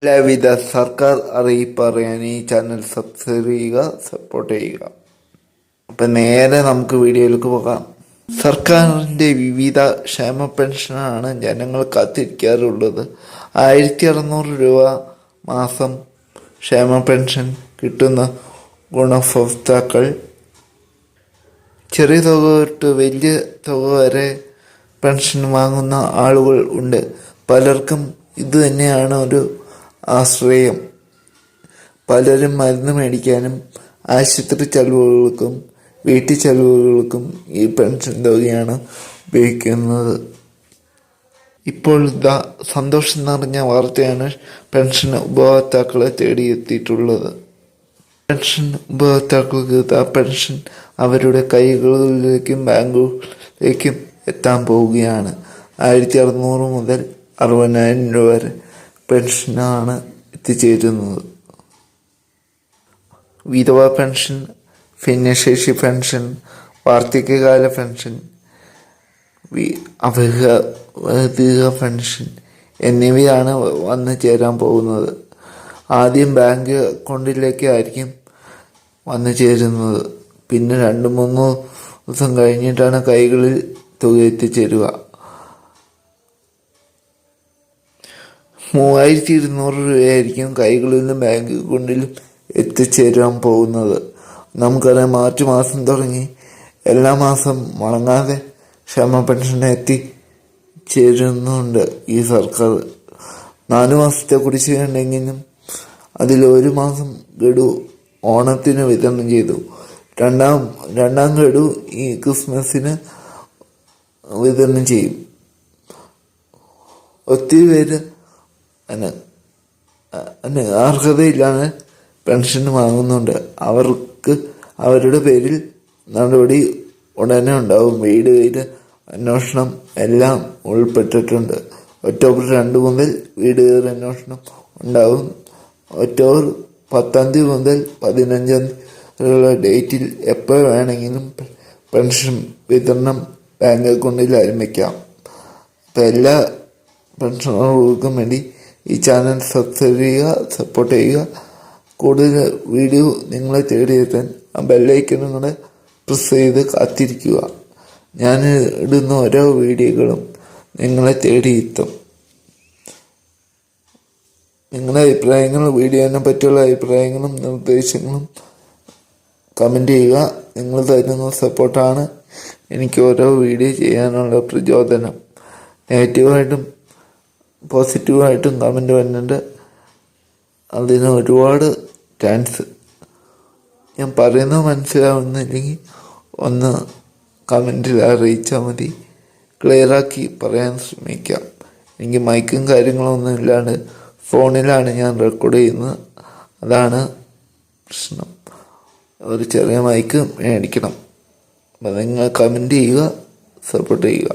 എല്ലാവിധ സർക്കാർ അറിയിപ്പ് അറിയാൻ ഈ ചാനൽ സബ്സ്ക്രൈബ് ചെയ്യുക, സപ്പോർട്ട് ചെയ്യുക. അപ്പം നേരെ നമുക്ക് വീഡിയോയിലേക്ക് പോകാം. സർക്കാരിൻ്റെ വിവിധ ക്ഷേമ പെൻഷനാണ് ജനങ്ങൾ കാത്തിരിക്കാറുള്ളത്. 1600 രൂപ മാസം ക്ഷേമ പെൻഷൻ കിട്ടുന്ന ഗുണഭോക്താക്കൾ ചെറിയ തുക തൊട്ട് വലിയ തുക വരെ പെൻഷൻ വാങ്ങുന്ന ആളുകൾ ഉണ്ട്. പലർക്കും ഇത് തന്നെയാണ് ഒരു ആശ്രയം. പലരും മരുന്ന് മേടിക്കാനും ആശുപത്രി ചെലവുകൾക്കും വീട്ടു ചെലവുകൾക്കും ഈ പെൻഷൻ തുകയാണ് ഉപയോഗിക്കുന്നത്. ഇപ്പോൾ സന്തോഷം നിറഞ്ഞ വാർത്തയാണ് പെൻഷൻ ഉപഭോക്താക്കളെ തേടിയെത്തിയിട്ടുള്ളത്. പെൻഷൻ ഉപഭോക്താക്കൾക്ക് പെൻഷൻ അവരുടെ കൈകളിലേക്കും ബാങ്കുകളിലേക്കും എത്താൻ പോവുകയാണ്. 1600 മുതൽ 60,000 രൂപ വരെ പെൻഷനാണ് എത്തിച്ചേരുന്നത്. വിധവ പെൻഷൻ, ഭിന്നശേഷി പെൻഷൻ, വാർദ്ധക്യകാല പെൻഷൻ, അവധിക പെൻഷൻ എന്നിവയാണ് വന്നു ചേരാൻ പോകുന്നത്. ആദ്യം ബാങ്ക് അക്കൗണ്ടിലേക്കായിരിക്കും വന്നു ചേരുന്നത്. പിന്നെ 2-3 ദിവസം കഴിഞ്ഞിട്ടാണ് കൈകളിൽ തുക എത്തിച്ചേരുക. 3200 രൂപയായിരിക്കും കൈകളിൽ നിന്നും ബാങ്ക് അക്കൗണ്ടിലും എത്തിച്ചേരാൻ പോകുന്നത്. നമുക്കറിയാം, മാർച്ച് മാസം തുടങ്ങി എല്ലാ മാസം മുടങ്ങാതെ ക്ഷേമ പെൻഷൻ എത്തിച്ചേരുന്നുണ്ട് ഈ സർക്കാർ. 4 മാസത്തെ കുടിശ്ശികയുണ്ടെങ്കിലും അതിൽ 1 മാസം ഗഡു ഓണത്തിന് വിതരണം ചെയ്തു. രണ്ടാം ഗഡു ഈ ക്രിസ്മസിന് വിതരണം ചെയ്യും. ഒത്തിരി പേര് അർഹതയില്ലാതെ പെൻഷൻ വാങ്ങുന്നുണ്ട്. അവർക്ക് അവരുടെ പേരിൽ നടപടി ഉടനെ ഉണ്ടാവും. വീട് അന്വേഷണം എല്ലാം ഉൾപ്പെട്ടിട്ടുണ്ട്. ഒക്ടോബർ 2 മുതൽ വീട് അന്വേഷണം ഉണ്ടാവും. ഒക്ടോബർ 10 മുതൽ 15 ഡേറ്റിൽ എപ്പോൾ വേണമെങ്കിലും പെൻഷൻ വിതരണം ബാങ്ക് അക്കൗണ്ടിൽ ആരംഭിക്കാം. അപ്പം എല്ലാ പെൻഷനുകൾക്കും വേണ്ടി ഈ ചാനൽ സബ്സ്ക്രൈബ് ചെയ്യുക, സപ്പോർട്ട് ചെയ്യുക. കൂടുതൽ വീഡിയോ നിങ്ങളെ തേടിയെത്താൻ ആ ബെല്ലൈക്കനും കൂടെ പ്രസ് ചെയ്ത് കാത്തിരിക്കുക. ഞാൻ ഇടുന്ന ഓരോ വീഡിയോകളും നിങ്ങളെ തേടിയെത്തും. നിങ്ങളുടെ അഭിപ്രായങ്ങളും വീഡിയോനെ പറ്റിയുള്ള അഭിപ്രായങ്ങളും നിർദ്ദേശങ്ങളും കമൻറ്റ് ചെയ്യുക. നിങ്ങൾ തരുന്ന സപ്പോർട്ടാണ് എനിക്ക് ഓരോ വീഡിയോ ചെയ്യാനുള്ള പ്രചോദനം. നെഗറ്റീവായിട്ടും പോസിറ്റീവായിട്ടും കമൻറ്റ് വരുന്നുണ്ട്. അതിന് ഒരുപാട് താങ്ക്സ്. ഞാൻ പറയുന്നത് മനസ്സിലാവുന്നില്ലെങ്കിൽ ഒന്ന് കമൻറ്റിൽ അറിയിച്ചാൽ മതി. ക്ലിയറാക്കി പറയാൻ ശ്രമിക്കാം. എനിക്ക് മൈക്കും കാര്യങ്ങളൊന്നും ഇല്ലാണ്ട് ഫോണിലാണ് ഞാൻ റെക്കോർഡ് ചെയ്യുന്നത്. അതാണ് പ്രശ്നം. ഒരു ചെറിയ മൈക്ക് മേടിക്കണം. അപ്പം നിങ്ങൾ കമൻറ്റ് ചെയ്യുക, സപ്പോർട്ട് ചെയ്യുക.